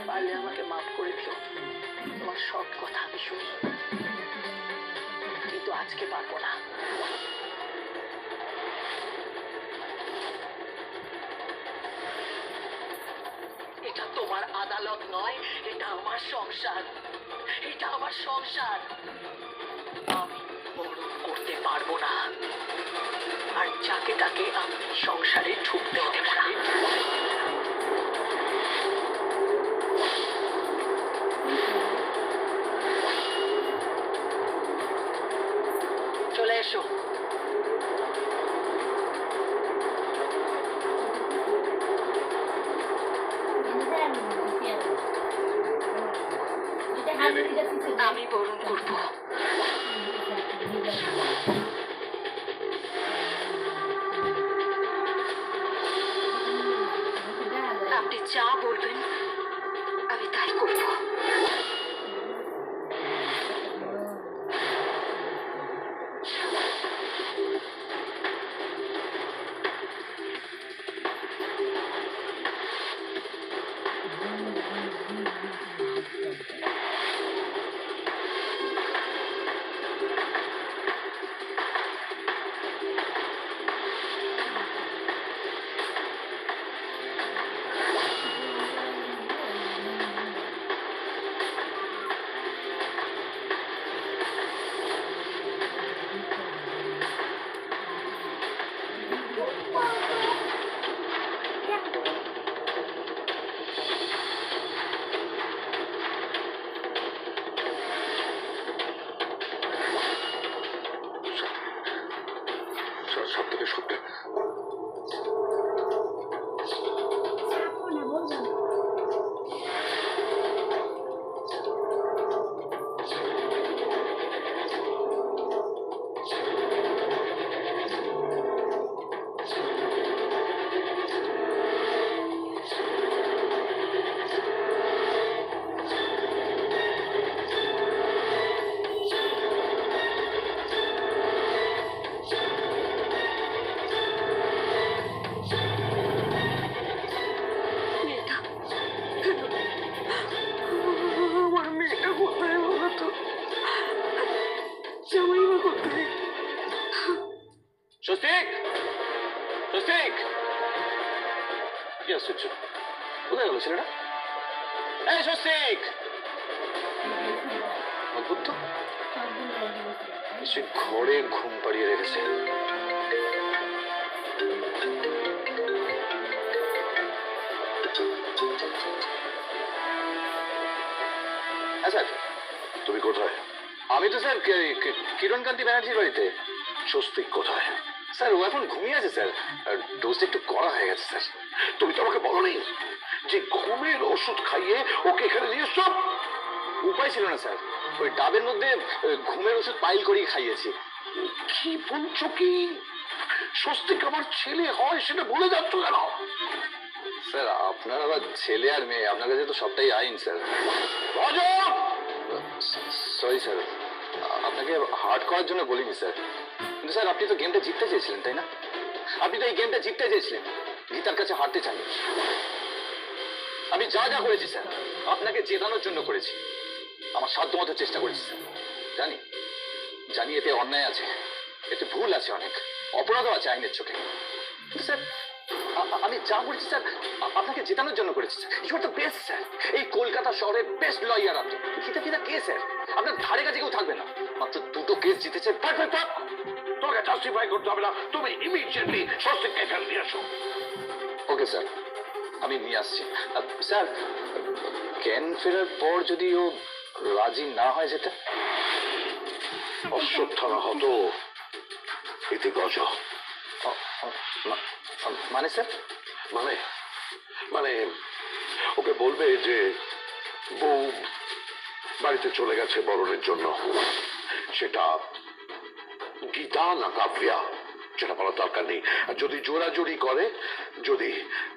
পারলে আমাকে মাফ করে দিও। তোমার সব কথা আমি শুনি, কিন্তু আজকে পারবো না। এটা তোমার আদালত নয়, এটা আমার সংসার। এটা আমার সংসার। আমি বরণ করতে পারবো না, আর যাকে তাকে আমি সংসারে ঢুকতে হতে পারি। চলে এসো। আমি বরণ করবো। আপনি যা বলবেন আমি তাই করবো। সব থেকে সত্যি স্বস্তিক, স্বস্তিক, কি আশ্চর্য, কোথায় গেল ছেলেটা? এই স্বস্তিক, অদ্ভুত তো, নিশ্চয়ই ঘরে ঘুম পাড়িয়ে রেখেছে। আচ্ছা, তুমি কোথায়? আমি তো স্যার কিরণকান্তি ব্যানার্জির বাড়িতে। স্বস্তিক কোথায়? স্যার ও এখন ঘুমিয়ে আছে স্যার, ডোজ একটু করা হয়ে গেছে স্যার। তুমি তো আমাকে বলোনি যে ঘুমের ওষুধ খাইয়ে ওকে এখানে নিয়ে এসছো? উপায় ছিল না স্যার, ওই ডাবের মধ্যে ঘুমের ওষুধ পাইল করিয়ে খাইয়েছি। কি বলছো কি? স্বস্তিক আমার ছেলে হয় সেটা বলে যাচ্ছ কেন? স্যার আপনার আবার ছেলে আর মেয়ে, আপনার কাছে তো সবটাই আইন স্যার। সরি স্যার, আপনাকে হার্ট করার জন্য বলিনি স্যার, কিন্তু স্যার আপনি তো গেমটা জিততে চেয়েছিলেন তাই না? আপনি তো এই গেমটা জিততে চেয়েছিলেন, গীতার কাছে হারতে চান। আমি যা যা করেছি স্যার আপনাকে জেতানোর জন্য করেছি, আমার সাধ্যমতো চেষ্টা করেছি স্যার। জানি জানি এতে অন্যায় আছে, এতে ভুল আছে, অনেক অপরাধও আছে আইনের চোখে, কিন্তু স্যার আমি যা করেছি স্যার আপনাকে জেতানোর জন্য করেছি sir. You are the best sir, এই কলকাতা শহরের বেস্ট লয়ার আপনি। ফিতা ফিতা কে স্যার, আপনার ধারে কাছে কেউ থাকবে না। মাত্র দুটো কেস জিতেছে। তোকে জাস্টিফাই করতে হবে না, তুমি ইমিডিয়েটলি স্বস্তিককে এখানে নিয়ে আসো। ওকে স্যার, আমি নিয়ে আসছি। স্যার জ্ঞান ফেরার পর যদি ও রাজি না হয় যেতে? অশ্বত্থানা হতো ইতি গজ। মানে স্যার? মানে মানে ওকে বলবে যে বউ বাড়িতে চলে গেছে বরণের জন্য, সেটা গীতা না কাব্যা সেটা বলার দরকার নেই। আর যদি জোরাজুরি করে, যদি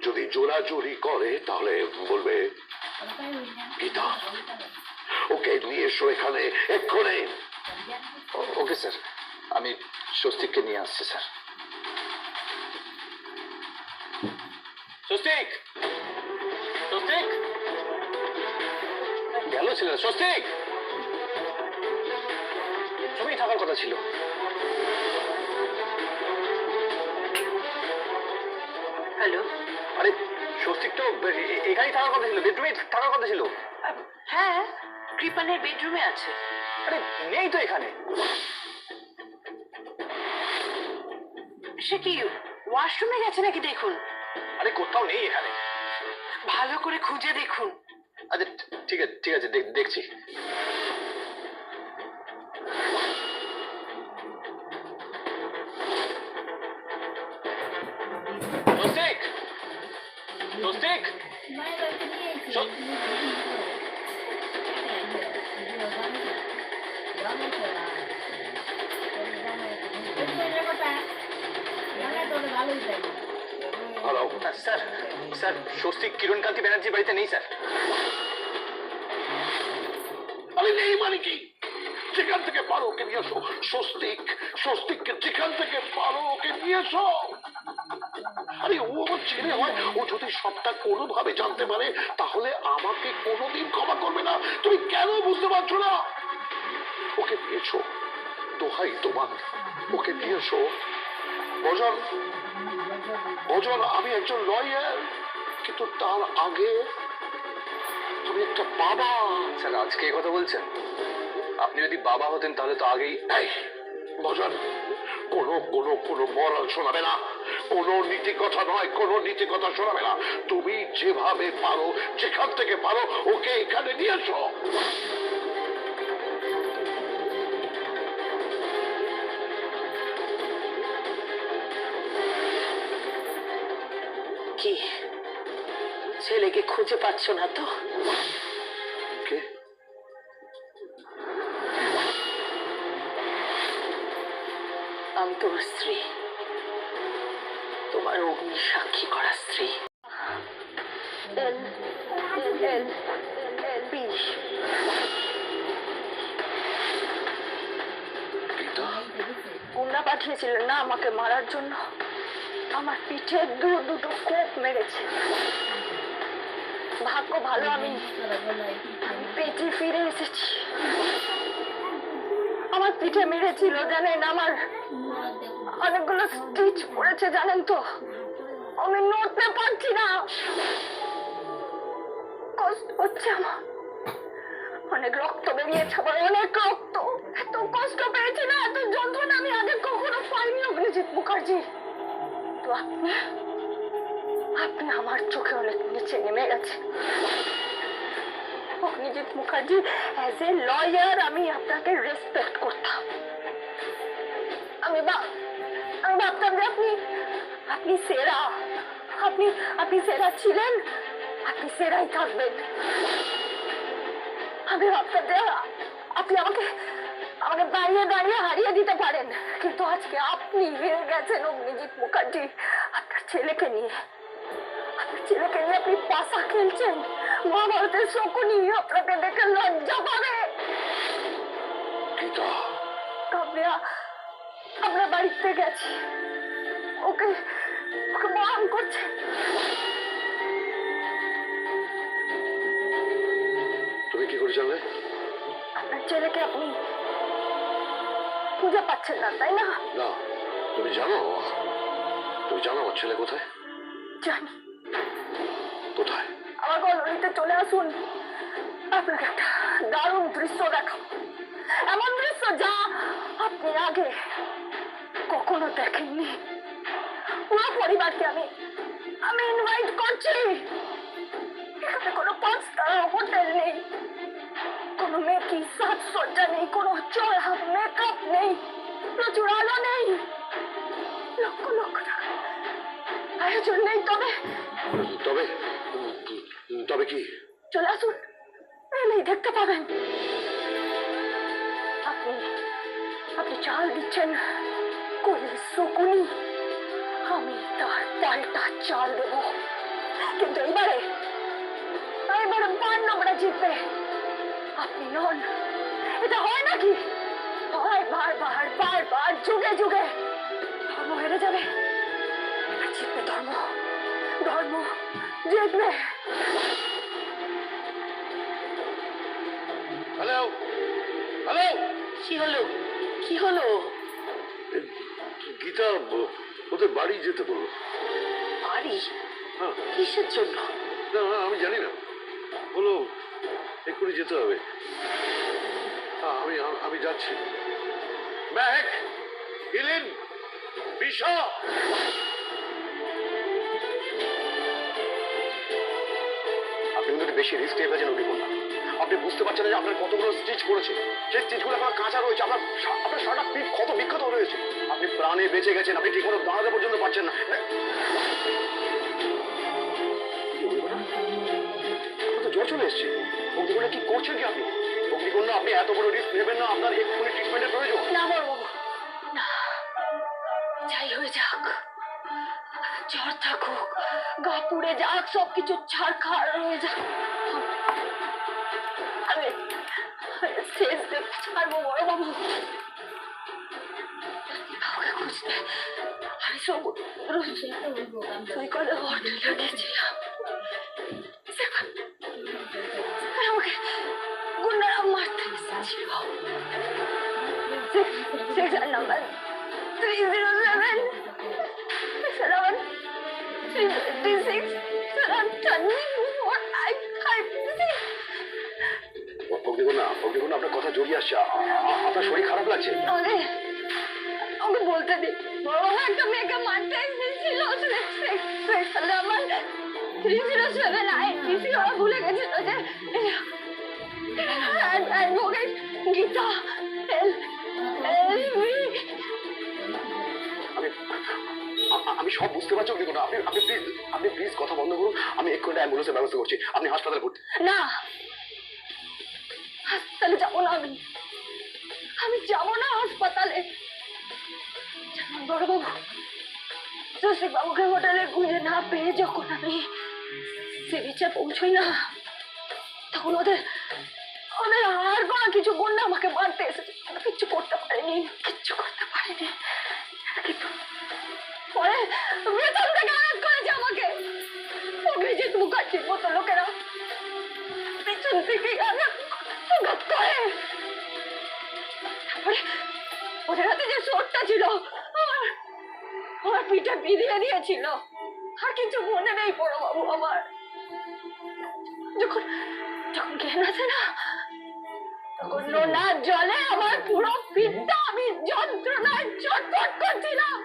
যদি জোরাজুরি করে তাহলে বলবে গীতা ওকে নিয়ে এসো এখানে এক্ষুনি। ওকে স্যার, আমি স্বস্তিককে নিয়ে আসছি স্যার। স্বস্তিক, স্বস্তিক, গেল ছেলেরা। স্বস্তিক, তুমি থাকার কথা ছিল। হ্যালো। আরে স্বস্তিক তো এখানেই থাকার কথা ছিল, বেডরুমে থাকার কথা ছিল। হ্যাঁ, কৃপানের বেডরুমে আছে। আরে নেই তো এখানে। সে কি ওয়াশরুমে গেছে নাকি দেখুন। আরে কোথাও নেই এখানে। ভালো করে খুঁজে দেখুন। আচ্ছা ঠিক আছে, ঠিক আছে, দেখছি। Swastik, Swastik, hello sir. Sir Swastik Kirankanti Banerjee বাড়িতে নেই স্যার। আরে নেই মানে কি? যেখান থেকে পারো ওকে নিয়ে এসো। স্বস্তিক, স্বস্তিককে যেখান থেকে পারো ওকে নিয়ে এসো। আরে ও আমার ছেলে হয়, ও যদি সবটা কোনোভাবে জানতে পারে তাহলে আমাকে কোনোদিন ক্ষমা করবে না। তুমি কেন বুঝতে পারছো না? ওকে নিয়ে এসো, দোহাই তোমার, ওকে নিয়ে এসো। ভজন, ভজন, আমি একজন লয়ার, কিন্তু তার আগে আমি একটা বাবা। স্যার আজকে এই কথা বলছেন? আপনি যদি বাবা হতেন তাহলে তো আগেই। এই ভজন, কোনো কোনো কোনো মরাল শোনাবে না, কোনো নীতি কথা নয়, কোনো নীতি কথা শোনাবে না। তুমি যেভাবে পারো, যেখান থেকে পারো ওকে এখানে নিয়ে এসো। কি ছেলেকে খুঁজে পাচ্ছ না তো? কে? আমি তোমার স্ত্রী, তোমার অগ্নি সাক্ষী করা স্ত্রী। গীতা, গুন্ডা পাঠিয়েছিলেন না আমাকে মারার জন্য। আমার পিঠে দুটো কোপ মেরেছে। ভাগ্য ভালো আমি পেটে ফিরে এসেছি। আমার পিঠে মেরেছিল জানেন, আমার অনেকগুলো স্টিচ পড়েছে জানেন তো। আমি নড়তে পারছি না, কষ্ট হচ্ছে আমার। অনেক রক্ত বেরিয়েছে আমার, অনেক রক্ত। এত কষ্ট পেয়েছি না, এত যন্ত্রণা আমি আগে কখনো পাইনি অগ্নিজিৎ মুখার্জি। তো আপনি আপনি আমার চোখে অনেক নিচে নেমে গেছে Agnijit Mukherjee. As a lawyer আমি আপনাকে রেসপেক্ট করতাম। আমি ভাবতাম যে আপনি সেরা, আপনি সেরা ছিলেন, আপনি সেরাই থাকবেন। আমি ভাবতাম যে আপনি আমাকে দাঁড়িয়ে দাঁড়িয়ে হারিয়ে দিতে পারেন, কিন্তু আজকে আপনি হেরে গেছেন অগ্নিজিৎ মুখার্জি। আপনার ছেলেকে নিয়ে আপনি পাশা খেলছেন। মহাভারতের শকুনি আপনাকে দেখে লজ্জা পাবে। গীতা, আমরা বাড়িতে গেছি, ওকে বারণ করছে। তুমি কি করে জানলে? আপনার ছেলেকে আপনি খুঁজে পাচ্ছেন না, তাই না? না, তুমি জানো, তুমি জানো আমার ছেলে কোথায়? জানি। কোথায়? আমার কলোনিতে চলে আসুন, আপনাকে একটা দারুণ দৃশ্য দেখাবো। এমন দৃশ্য যা আপনি আগে কখনো দেখেননি। পুরো পরিবারকে আমি ইনভাইট করছি। এখানে কোনো 5 তারা হোটেল নেই, কোনো মেকি সাজসজ্জা নেই, কোনো চড়া মেকআপ নেই, প্রচুর আলো নেই, লক্ষ লক্ষ টাকা আয়োজন নেই। তবে তবে তবে কি? চলে আসুন, এলেই দেখতে পাবেন। আপনি চাল দিচ্ছেন কলির শকুনি, আমি তার পাল্টা চাল দেব। কিন্তু এইবারে পান্ডবরা জিতবে, আপনি নন। এটা হয় নাকি? হয় বারবার যুগে যুগে। ধর্ম হেরে যাবে, জিতবে ধর্ম। ধর্ম জিতবে। হ্যালো হ্যালো, কি হলো? কি হলো? গীতা ওদের বাড়ি যেতে বললো। বাড়ি? হ্যাঁ, কিসের জন্য? না আমি জানি না, বলো এক্ষুনি যেতে হবে। হ্যাঁ, আমি যাচ্ছি। ম্যাক, ইলিন, বিশা, আপনি কিন্তু একটু বেশি রিস্ক নিয়ে ফেলেছেন অগ্নিকন্যা। আপনি বুঝতে পারছেন না যে আপনার কতগুলো স্টিচ পড়েছে, সেই স্টিচগুলো আপনার কাঁচা রয়েছে, আপনার সারাটা পিঠ কত বিক্ষত রয়েছে। আপনি প্রাণে বেঁচে গেছেন, আপনি ঠিক মতো দাঁড়াতে পর্যন্ত পারছেন না। আপনার তো জ্বর চলে এসছে। অগ্নিকন্যা কি করছেন কি আপনি? অগ্নিকন্যা, আপনি এত বড় রিস্ক নেবেন না, আপনার এক্ষুনি ট্রিটমেন্টের প্রয়োজন। না বড়বাবু, না, যাই হয়ে যাক, জ্বর থাকুক, গা পুড়ে যাক, সবকিছু ছাড়খাড় হয়ে যাক, আমি শেষ দেখতে ছাড়বো বড়বাবু। কাউকে খুঁজতে আমি সমুদ্র সৈকতে হোটেলে গেছিলাম। সেখানে আমাকে গুন্ডারা মারতে এসেছিল। সেকশন নাম্বার 307 326 অগ্নিকন্যা, অগ্নিকন্যা, আপনার কথা জড়িয়ে আসছে, আপনার শরীর খারাপ লাগছে। আমাকে বলতে দিন, বড়বাবু একটা মেয়েকে মারতে এসেছিল। সেকশন নাম্বার 307 আইপিসি ওরা ভুলে গেছিল যে অ্যাডভোকেট গীতা আমি সব বুঝতে পারছি অগ্নিকন্যা, আপনি প্লিজ কথা বন্ধ করুন। আমি এক্ষুনি অ্যাম্বুলেন্সের ব্যবস্থা করছি, আপনি হাসপাতালে ভর্তি। না, হাসপাতালে যাবো না। আমি যাবো না হাসপাতালে। বড়বাবু, শশী বাবুকে হোটেলে খুঁজে না পেয়ে যখন আমি সে বিচে পৌঁছই না, তখন ওদের আর কোনো কিছু গুন্ডা আমাকে মারতে এসেছে। কিচ্ছু করতে পারেনি। কিন্তু পরে বেতন থেকে আঘাত করেছে আমাকে। অভিজিৎ মুখার্জির মতো লোকেরা পেছন থেকে আঘাত করে। তারপরে ওদের হাতে যে শটটা ছিল আমার পিঠে বিধিয়ে দিয়েছিল। আর কিছু মনে নেই বড়বাবু আমার। যখন জ্ঞান আছে না, তখন নোনার জলে আমার পুরো পিঠটা আমি যন্ত্রণায় চটপট করছিলাম।